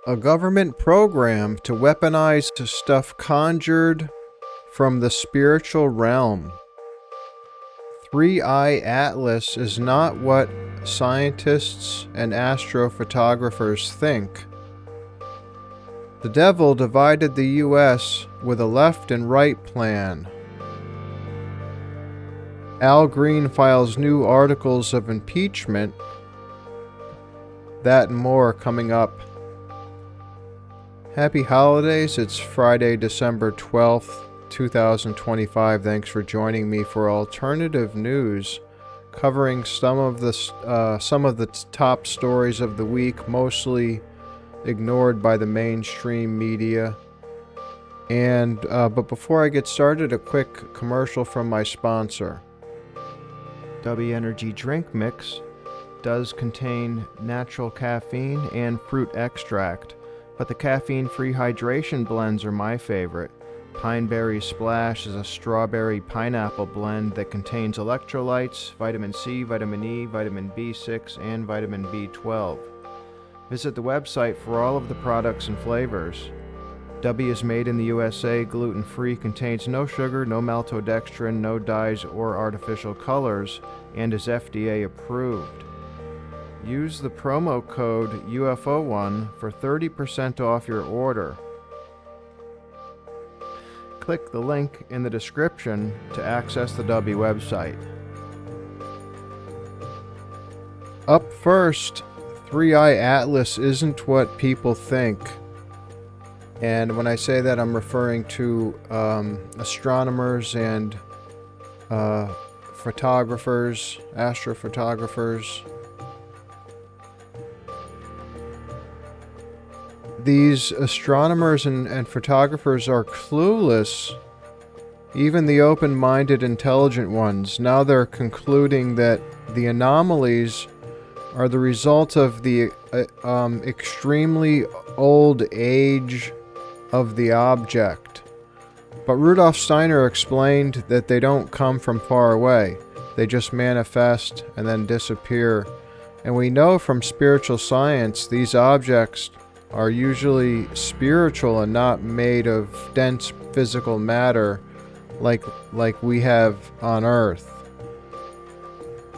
A government program to weaponize stuff conjured from the spiritual realm. Three-eye atlas is not what scientists and astrophotographers think. The devil divided the U.S. with a left and right plan. Al Green files new articles of impeachment. That and more coming up. Happy holidays. It's Friday, December 12th, 2025. Thanks for joining me for alternative news, covering some of the top stories of the week, mostly ignored by the mainstream media. And but before I get started, a quick commercial from my sponsor. W Energy Drink Mix does contain natural caffeine and fruit extract, but the caffeine-free hydration blends are my favorite. Pineberry Splash is a strawberry pineapple blend that contains electrolytes, vitamin C, vitamin E, vitamin B6, and vitamin B12. Visit the website for all of the products and flavors. W is made in the USA, gluten-free, contains no sugar, no maltodextrin, no dyes or artificial colors, and is FDA approved. Use the promo code UFO1 for 30% off your order. Click the link in the description to access the W website. Up first, Three-Eye Atlas isn't what people think. And when I say that, I'm referring to astronomers and photographers, astrophotographers. These astronomers and photographers are clueless, even the open-minded, intelligent ones. Now they're concluding that the anomalies are the result of the extremely old age of the object. But Rudolf Steiner explained that they don't come from far away. They just manifest and then disappear. And we know from spiritual science these objects are usually spiritual and not made of dense physical matter like we have on Earth.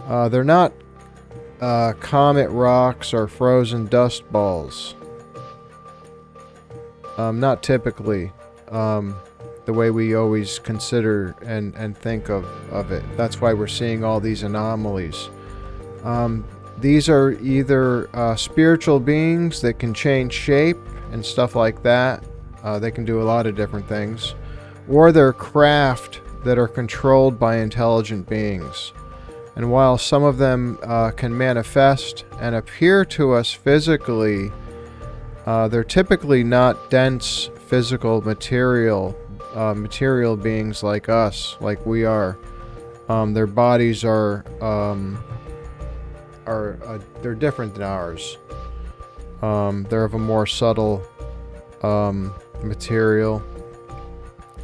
They're not comet rocks or frozen dust balls. Not typically the way we always consider and think of it. That's why we're seeing all these anomalies. These are either spiritual beings that can change shape and stuff like that. They can do a lot of different things. Or they're craft that are controlled by intelligent beings. And while some of them can manifest and appear to us physically, they're typically not dense physical material beings like us, like we are. Their bodies are they're different than ours. They're of a more subtle material,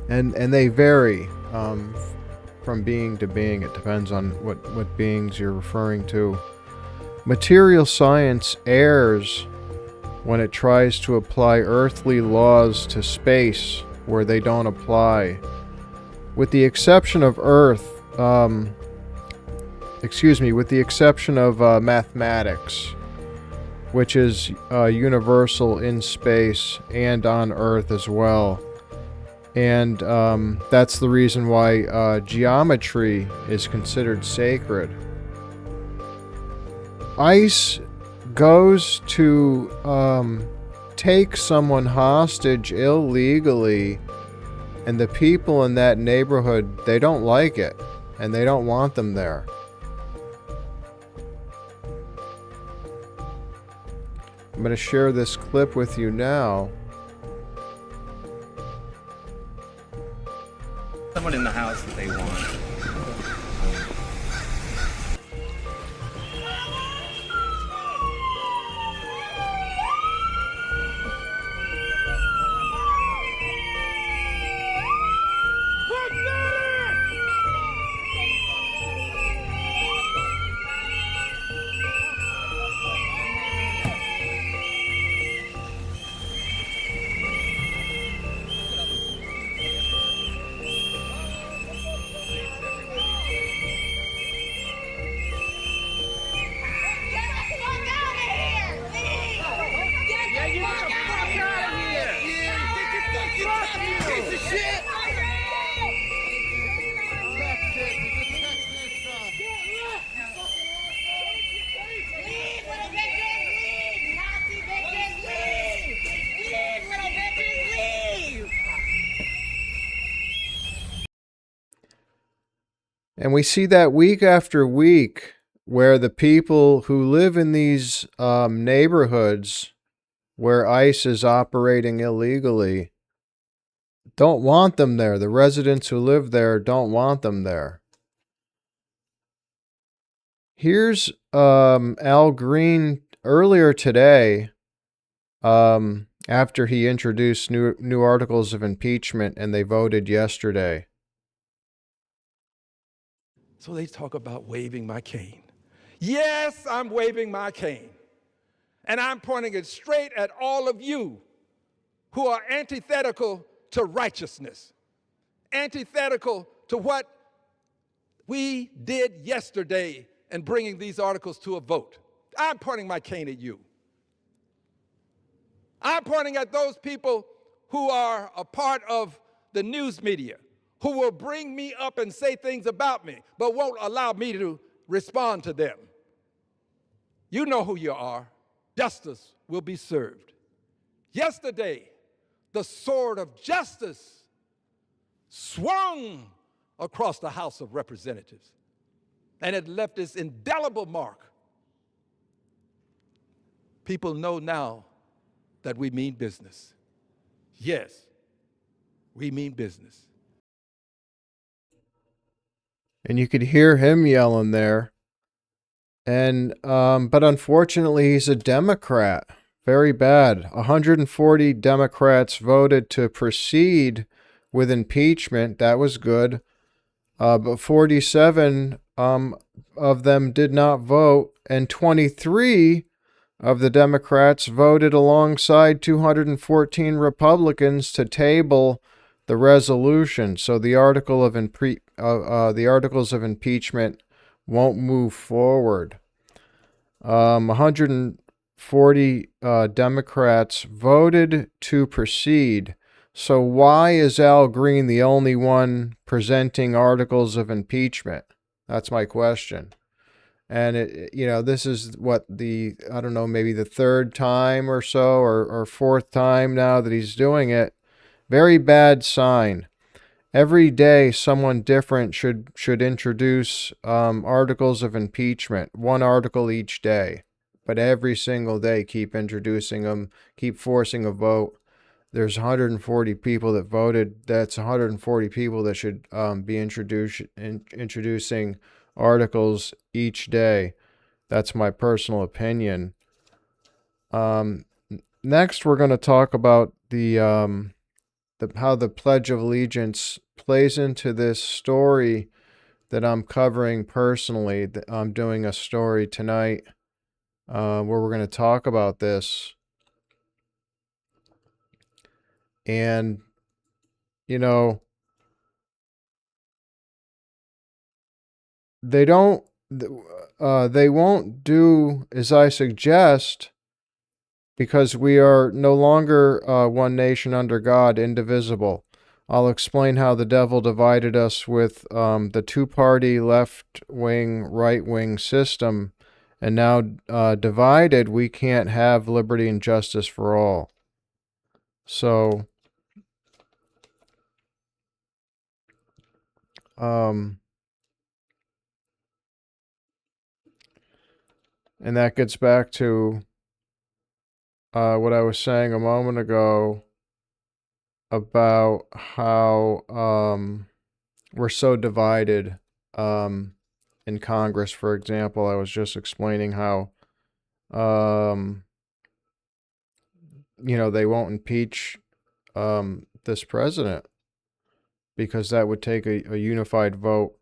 and they vary from being to being. It depends on what beings you're referring to. Material science errs when it tries to apply earthly laws to space where they don't apply. With the exception of Earth, with the exception of mathematics, which is universal in space and on Earth as well. And that's the reason why geometry is considered sacred. ICE goes to take someone hostage illegally, and the people in that neighborhood, they don't like it, and they don't want them there. I'm going to share this clip with you now. Someone in the house that they want. And we see that week after week where the people who live in these neighborhoods where ICE is operating illegally don't want them there. The residents who live there don't want them there. Here's Al Green earlier today, after he introduced new articles of impeachment and they voted yesterday. So they talk about waving my cane. Yes, I'm waving my cane. And I'm pointing it straight at all of you who are antithetical to righteousness, antithetical to what we did yesterday in bringing these articles to a vote. I'm pointing my cane at you. I'm pointing at those people who are a part of the news media, who will bring me up and say things about me, but won't allow me to respond to them. You know who you are. Justice will be served. Yesterday, the sword of justice swung across the House of Representatives, and it left its indelible mark. People know now that we mean business. Yes, we mean business. And you could hear him yelling there. And but unfortunately, he's a Democrat. Very bad. 140 Democrats voted to proceed with impeachment. That was good. But 47 of them did not vote, and 23 of the Democrats voted alongside 214 Republicans to table the resolution. So the articles of impeachment won't move forward. 140 Democrats voted to proceed. So why is Al Green the only one presenting articles of impeachment? That's my question. And this is what I don't know, maybe the third time or so, or fourth time now that he's doing it. Very bad sign. Every day, someone different should introduce articles of impeachment, one article each day. But every single day, keep introducing them, keep forcing a vote. There's 140 people that voted. That's 140 people that should be introducing articles each day. That's my personal opinion. Next, we're going to talk about how the Pledge of Allegiance plays into this story that I'm covering personally. I'm doing a story tonight where we're going to talk about this. And, they won't do as I suggest, because we are no longer one nation under God, indivisible. I'll explain how the devil divided us with the two-party left-wing, right-wing system, and now divided, we can't have liberty and justice for all. So, and that gets back to what I was saying a moment ago about how we're so divided in Congress, for example. I was just explaining how they won't impeach this president because that would take a unified vote,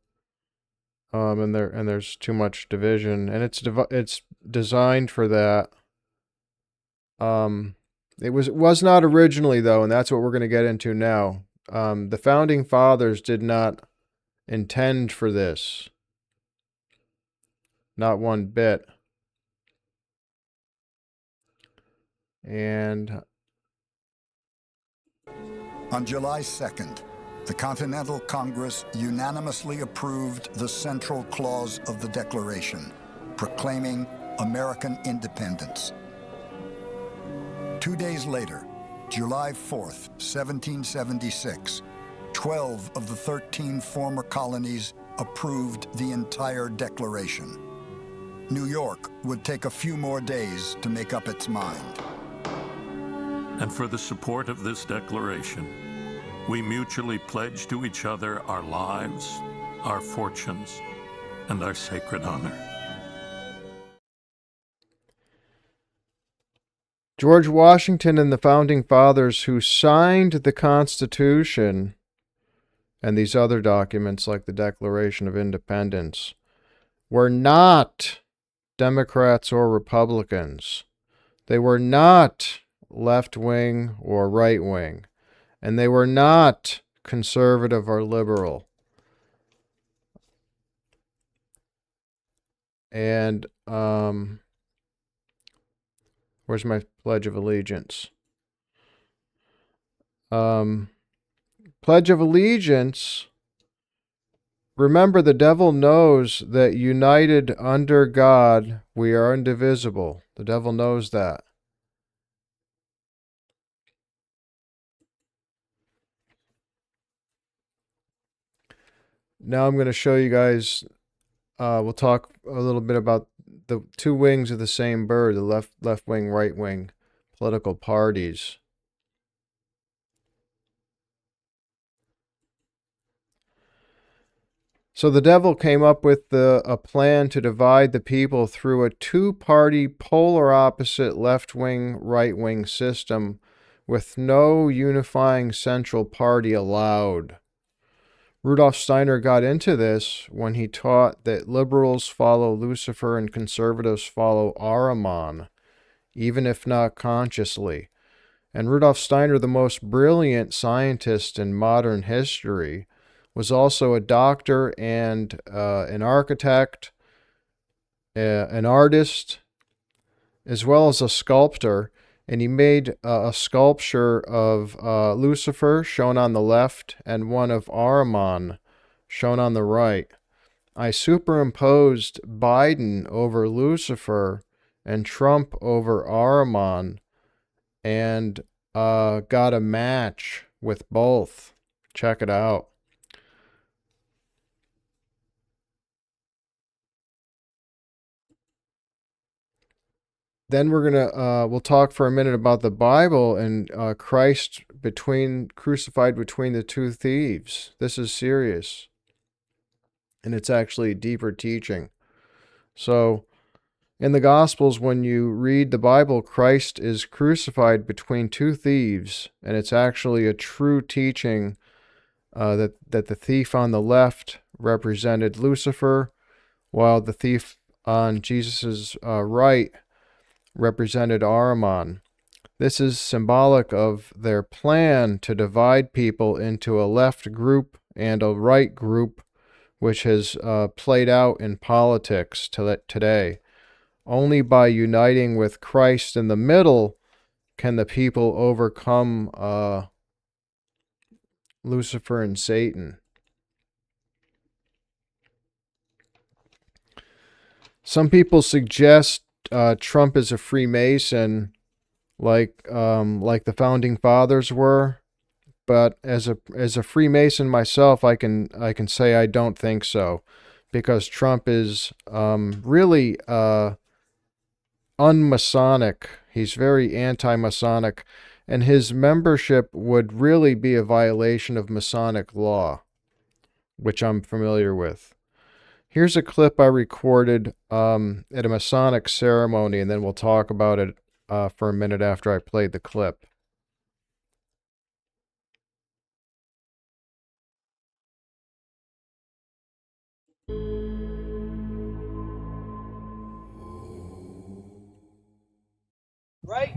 and there's too much division, and it's designed for that. It was not originally, though, and that's what we're going to get into now. The founding fathers did not intend for this. Not one bit. And on July 2nd, the Continental Congress unanimously approved the central clause of the Declaration, proclaiming American independence. 2 days later, July 4th, 1776, 12 of the 13 former colonies approved the entire declaration. New York would take a few more days to make up its mind. And for the support of this declaration, we mutually pledge to each other our lives, our fortunes, and our sacred honor. George Washington and the Founding Fathers, who signed the Constitution and these other documents like the Declaration of Independence, were not Democrats or Republicans. They were not left-wing or right-wing. And they were not conservative or liberal. And where's my Pledge of Allegiance? Pledge of Allegiance. Remember, the devil knows that united under God, we are indivisible. The devil knows that. Now I'm going to show you guys, we'll talk a little bit about the two wings of the same bird, the left wing, right wing political parties. So the devil came up with a plan to divide the people through a two-party, polar opposite left-wing, right-wing system with no unifying central party allowed. Rudolf Steiner got into this when he taught that liberals follow Lucifer and conservatives follow Ahriman, even if not consciously. And Rudolf Steiner, the most brilliant scientist in modern history, was also a doctor and an architect, an artist, as well as a sculptor. And he made a sculpture of Lucifer, shown on the left, and one of Ahriman, shown on the right. I superimposed Biden over Lucifer and Trump over Ahriman, and got a match with both. Check it out. Then we'll talk for a minute about the Bible and Christ crucified between the two thieves. This is serious. And it's actually deeper teaching. So, in the Gospels, when you read the Bible, Christ is crucified between two thieves, and it's actually a true teaching that the thief on the left represented Lucifer, while the thief on Jesus' right represented Ahriman. This is symbolic of their plan to divide people into a left group and a right group, which has played out in politics today. Only by uniting with Christ in the middle can the people overcome Lucifer and Satan. Some people suggest Trump is a Freemason, like the Founding Fathers were, but as a Freemason myself, I can say I don't think so, because Trump is really un-Masonic. He's very anti-Masonic, and his membership would really be a violation of Masonic law, which I'm familiar with. Here's a clip I recorded at a Masonic ceremony, and then we'll talk about it for a minute after I played the clip. Right,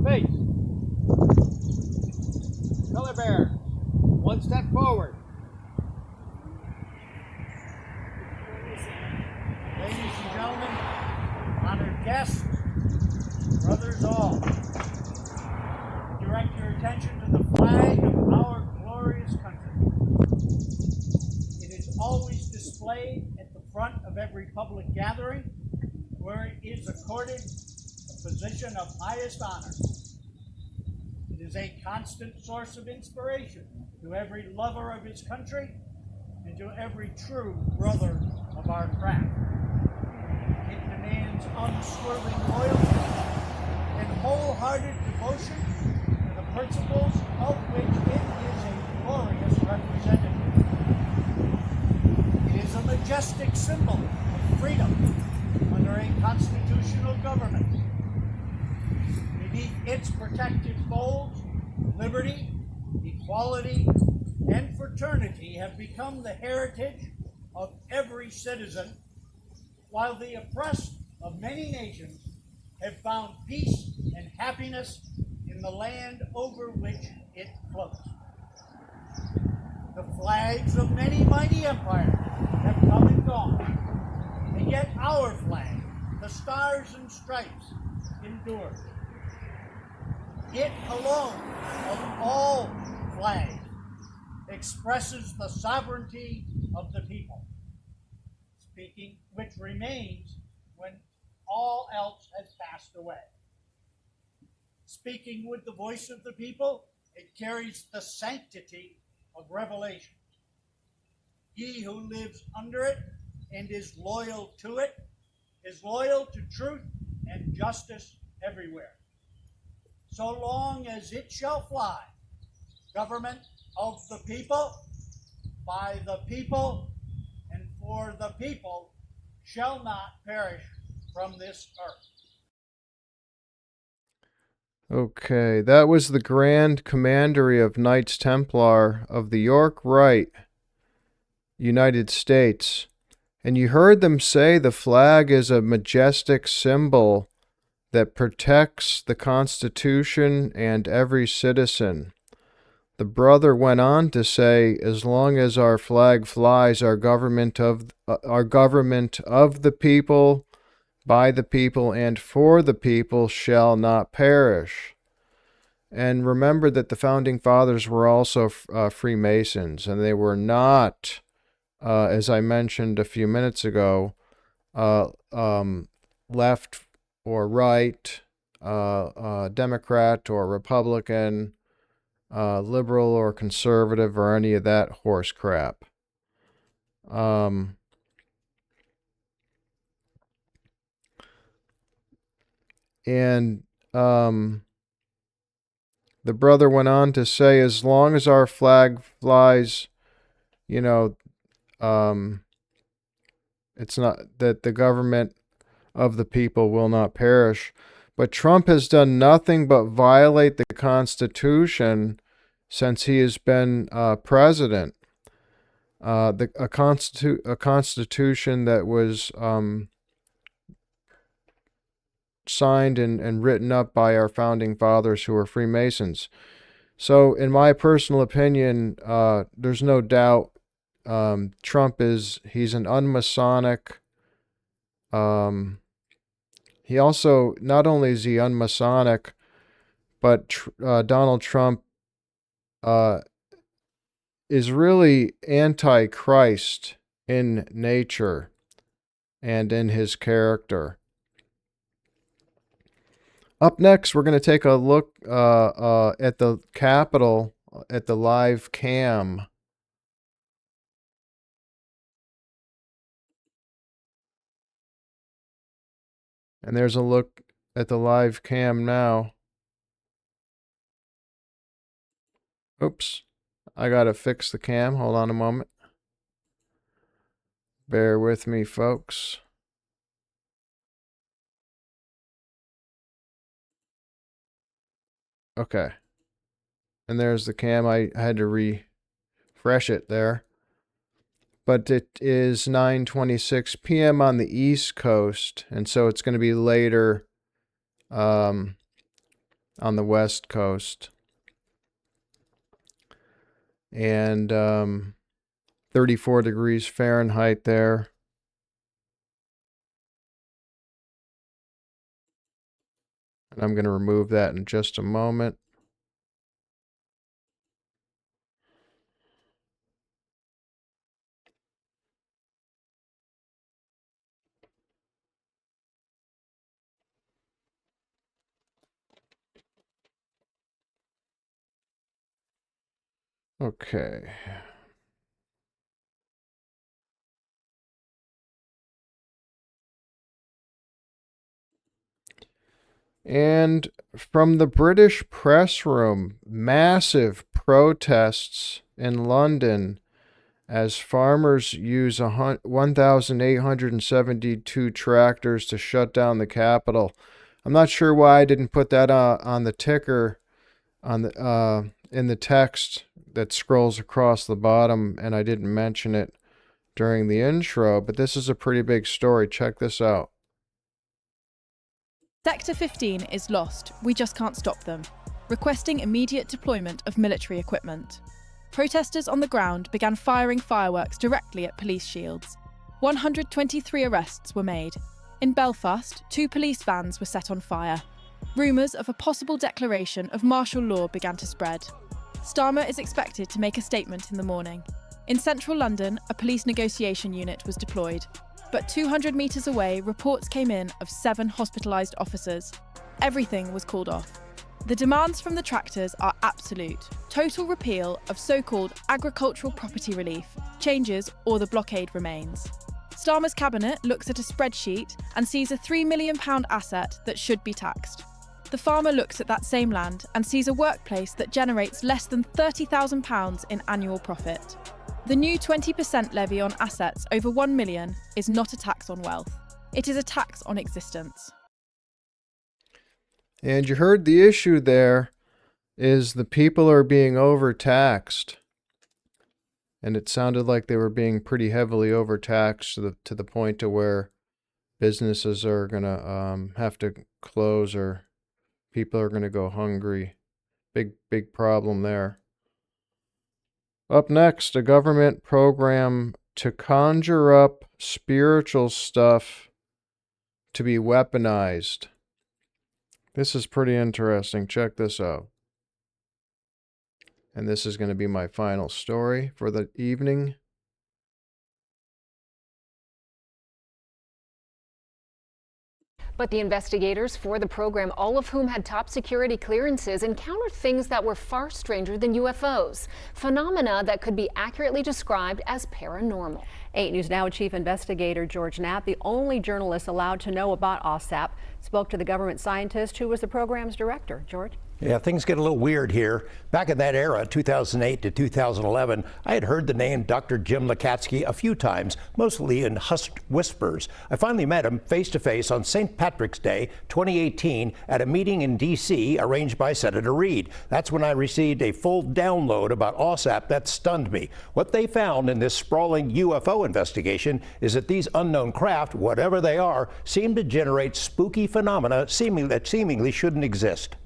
face, color bearer, one step forward. Ladies and gentlemen, honored guests, brothers all, direct your attention to the flag of our glorious country. It is always displayed at the front of every public gathering, where it is accorded a position of highest honor. It is a constant source of inspiration to every lover of his country and to every true brother of our craft. It demands unswerving loyalty and wholehearted devotion to the principles of which it is a glorious representative. It is a majestic symbol of freedom under a constitutional government. Beneath its protective folds, liberty, equality, and fraternity have become the heritage of every citizen, while the oppressed of many nations have found peace and happiness in the land over which it floats. The flags of many mighty empires have come and gone, and yet our flag, the stars and stripes, endures. It alone of all flags expresses the sovereignty of the people, speaking, which remains when all else has passed away. Speaking with the voice of the people, it carries the sanctity of revelation. He who lives under it and is loyal to it is loyal to truth and justice everywhere. So long as it shall fly, government of the people, by the people, and for the people, shall not perish from this earth. Okay, that was the Grand Commandery of Knights Templar of the York Rite, United States. And you heard them say the flag is a majestic symbol that protects the Constitution and every citizen. The brother went on to say, as long as our flag flies, our government of the people, by the people, and for the people shall not perish. And remember that the founding fathers were also Freemasons, and they were not, as I mentioned a few minutes ago, left or right, Democrat or Republican, liberal or conservative, or any of that horse crap. And the brother went on to say, as long as our flag flies, you know, it's not that the government of the people will not perish. But Trump has done nothing but violate the Constitution since he has been president. A constitution that was signed and written up by our founding fathers who were Freemasons. So, in my personal opinion, there's no doubt Trump he's an unmasonic. He also, not only is he unmasonic, but Donald Trump is really anti-Christ in nature and in his character. Up next, we're going to take a look at the Capitol at the live cam. And there's a look at the live cam now. Oops. I got to fix the cam. Hold on a moment. Bear with me, folks. Okay. And there's the cam. I had to refresh it there. But it is 9:26 p.m. on the East Coast, and so it's going to be later on the West Coast. And 34 degrees Fahrenheit there. And I'm going to remove that in just a moment. Okay. And from the British press room, massive protests in London as farmers use 1,872 tractors to shut down the capital. I'm not sure why I didn't put that on the ticker on the in the text that scrolls across the bottom, and I didn't mention it during the intro, but this is a pretty big story. Check this out. Sector 15 is lost. We just can't stop them. Requesting immediate deployment of military equipment. Protesters on the ground began firing fireworks directly at police shields. 123 arrests were made. In Belfast, 2 police vans were set on fire. Rumours of a possible declaration of martial law began to spread. Starmer is expected to make a statement in the morning. In central London, a police negotiation unit was deployed. But 200 metres away, reports came in of 7 hospitalised officers. Everything was called off. The demands from the tractors are absolute. Total repeal of so-called agricultural property relief, changes or the blockade remains. Starmer's cabinet looks at a spreadsheet and sees a £3 million asset that should be taxed. The farmer looks at that same land and sees a workplace that generates less than £30,000 in annual profit. The new 20% levy on assets over 1 million is not a tax on wealth. It is a tax on existence. And you heard the issue there is the people are being overtaxed. And it sounded like they were being pretty heavily overtaxed to the point to where businesses are going to have to close or people are going to go hungry. Big problem there. Up next, a government program to conjure up spiritual stuff to be weaponized. This is pretty interesting. Check this out. And this is going to be my final story for the evening. But the investigators for the program, all of whom had top security clearances, encountered things that were far stranger than UFOs, phenomena that could be accurately described as paranormal. 8 News Now Chief Investigator George Knapp, the only journalist allowed to know about OSAP, spoke to the government scientist who was the program's director. George? Yeah, things get a little weird here. Back in that era, 2008 to 2011, I had heard the name Dr. Jim Lakatsky a few times, mostly in hushed whispers. I finally met him face-to-face on St. Patrick's Day 2018 at a meeting in D.C. arranged by Senator Reid. That's when I received a full download about OSAP that stunned me. What they found in this sprawling UFO investigation is that these unknown craft, whatever they are, seem to generate spooky phenomena that seemingly shouldn't exist.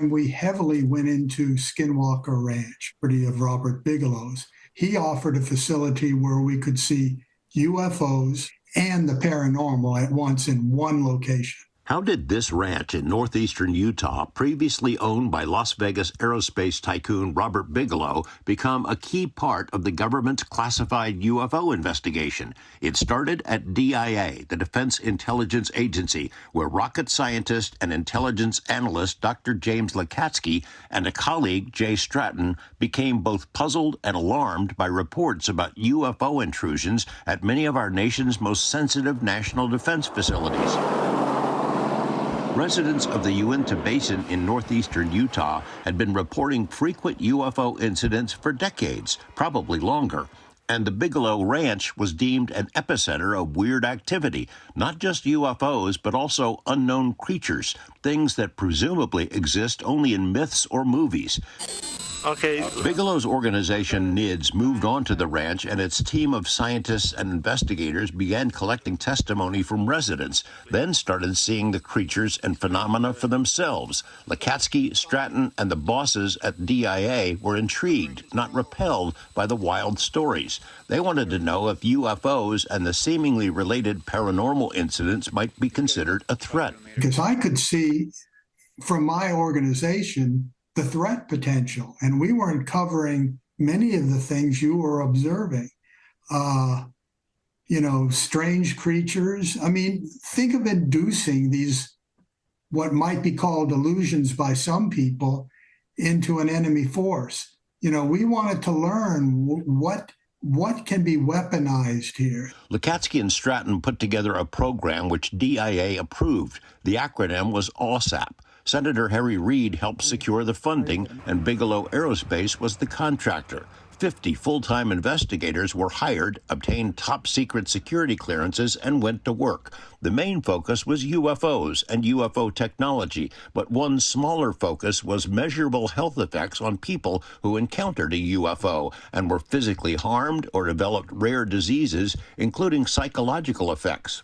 We heavily went into Skinwalker Ranch, property of Robert Bigelow's. He offered a facility where we could see UFOs and the paranormal at once in one location. How did this ranch in northeastern Utah, previously owned by Las Vegas aerospace tycoon Robert Bigelow, become a key part of the government's classified UFO investigation? It started at DIA, the Defense Intelligence Agency, where rocket scientist and intelligence analyst Dr. James Lakatsky and a colleague, Jay Stratton, became both puzzled and alarmed by reports about UFO intrusions at many of our nation's most sensitive national defense facilities. Residents of the Uinta Basin in northeastern Utah had been reporting frequent UFO incidents for decades, probably longer. And the Bigelow Ranch was deemed an epicenter of weird activity, not just UFOs, but also unknown creatures, things that presumably exist only in myths or movies. Okay. Bigelow's organization, NIDS, moved on to the ranch, and its team of scientists and investigators began collecting testimony from residents, then started seeing the creatures and phenomena for themselves. Lakatsky, Stratton, and the bosses at DIA were intrigued, not repelled, by the wild stories. They wanted to know if UFOs and the seemingly related paranormal incidents might be considered a threat. Because I could see from my organization the threat potential, and we weren't covering many of the things you were observing. Strange creatures. I mean, think of inducing these, what might be called illusions by some people, into an enemy force. We wanted to learn what what can be weaponized here? Lukatsky and Stratton put together a program which DIA approved. The acronym was AWSAP. Senator Harry Reid helped secure the funding, and Bigelow Aerospace was the contractor. 50 full-time investigators were hired, obtained top-secret security clearances, and went to work. The main focus was UFOs and UFO technology, but one smaller focus was measurable health effects on people who encountered a UFO and were physically harmed or developed rare diseases, including psychological effects.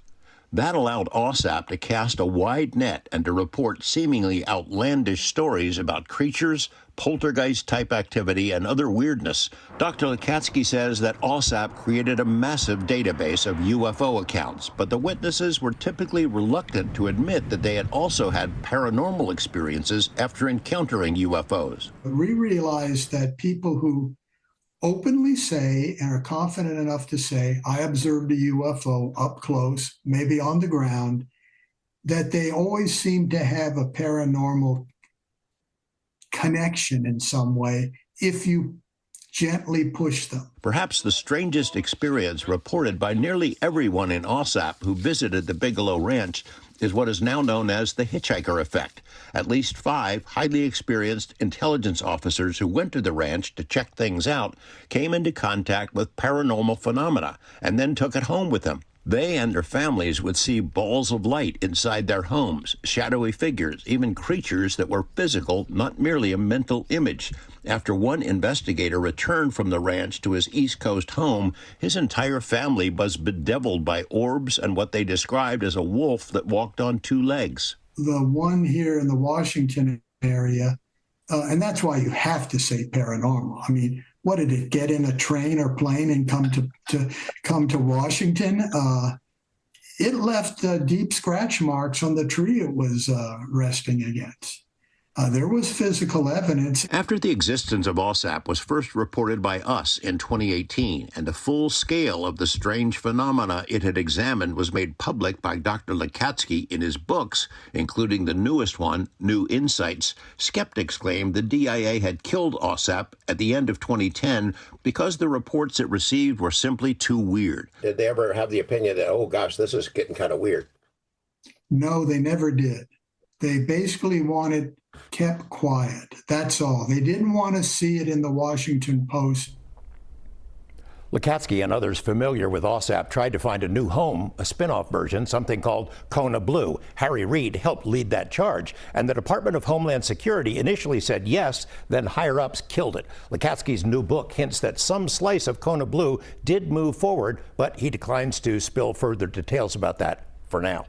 That allowed AWSAP to cast a wide net and to report seemingly outlandish stories about creatures, poltergeist-type activity, and other weirdness. Dr. Lukatsky says that AWSAP created a massive database of UFO accounts, but the witnesses were typically reluctant to admit that they had also had paranormal experiences after encountering UFOs. We realized that people who openly say and are confident enough to say, I observed a UFO up close, maybe on the ground, that they always seem to have a paranormal connection in some way if you gently push them. Perhaps the strangest experience reported by nearly everyone in AWSAP who visited the Bigelow Ranch is what is now known as the hitchhiker effect. At least 5 highly experienced intelligence officers who went to the ranch to check things out came into contact with paranormal phenomena and then took it home with them. They and their families would see balls of light inside their homes, shadowy figures, even creatures that were physical, not merely a mental image. After one investigator returned from the ranch to his East Coast home, his entire family was bedeviled by orbs and what they described as a wolf that walked on 2 legs. The one here in the Washington area, and that's why you have to say paranormal. I mean, what did it get in a train or plane and come to Washington? It left deep scratch marks on the tree it was resting against. There was physical evidence. After the existence of AWSAP was first reported by us in 2018, and the full scale of the strange phenomena it had examined was made public by Dr. Lukatsky in his books, including the newest one, New Insights, skeptics claimed the DIA had killed AWSAP at the end of 2010 because the reports it received were simply too weird. Did they ever have the opinion that, oh gosh, this is getting kind of weird? No, they never did. They basically wanted kept quiet. That's all. They didn't want to see it in the Washington Post. Lukatsky and others familiar with AWSAP tried to find a new home, a spin-off version, something called Kona Blue. Harry Reid helped lead that charge, and the Department of Homeland Security initially said yes, then higher-ups killed it. Lukatsky's new book hints that some slice of Kona Blue did move forward, but he declines to spill further details about that for now.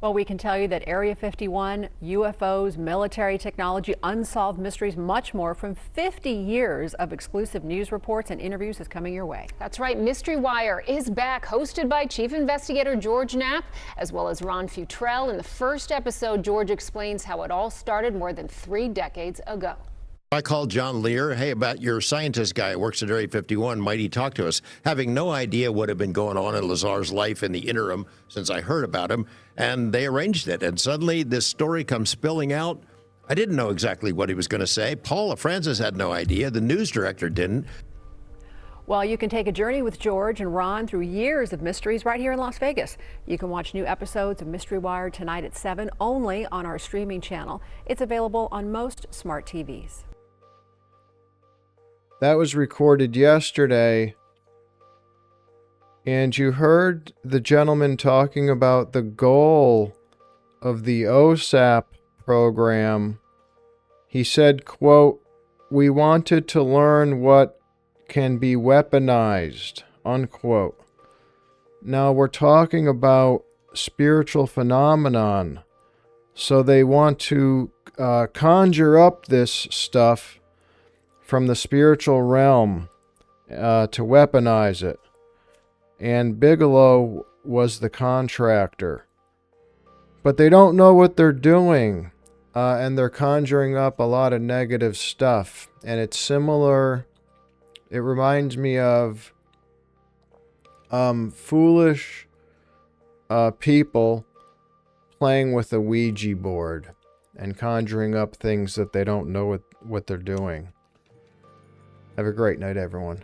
Well, we can tell you that Area 51, UFOs, military technology, unsolved mysteries, much more from 50 years of exclusive news reports and interviews is coming your way. That's right. Mystery Wire is back, hosted by Chief Investigator George Knapp, as well as Ron Futrell. In the first episode, George explains how it all started more than 3 decades ago. I called John Lear, hey, about your scientist guy who works at Area 51, might he talk to us? Having no idea what had been going on in Lazar's life in the interim since I heard about him, and they arranged it. And suddenly this story comes spilling out. I didn't know exactly what he was going to say. Paula Francis had no idea. The news director didn't. Well, you can take a journey with George and Ron through years of mysteries right here in Las Vegas. You can watch new episodes of Mystery Wire tonight at 7, only on our streaming channel. It's available on most smart TVs. That was recorded yesterday, and you heard the gentleman talking about the goal of the OSAP program. He said, quote, "We wanted to learn what can be weaponized," unquote. Now we're talking about spiritual phenomenon, so they want to conjure up this stuff from the spiritual realm to weaponize it. And Bigelow was the contractor. But they don't know what they're doing, and they're conjuring up a lot of negative stuff. And it's similar, it reminds me of foolish people playing with a Ouija board and conjuring up things that they don't know what they're doing. Have a great night, everyone.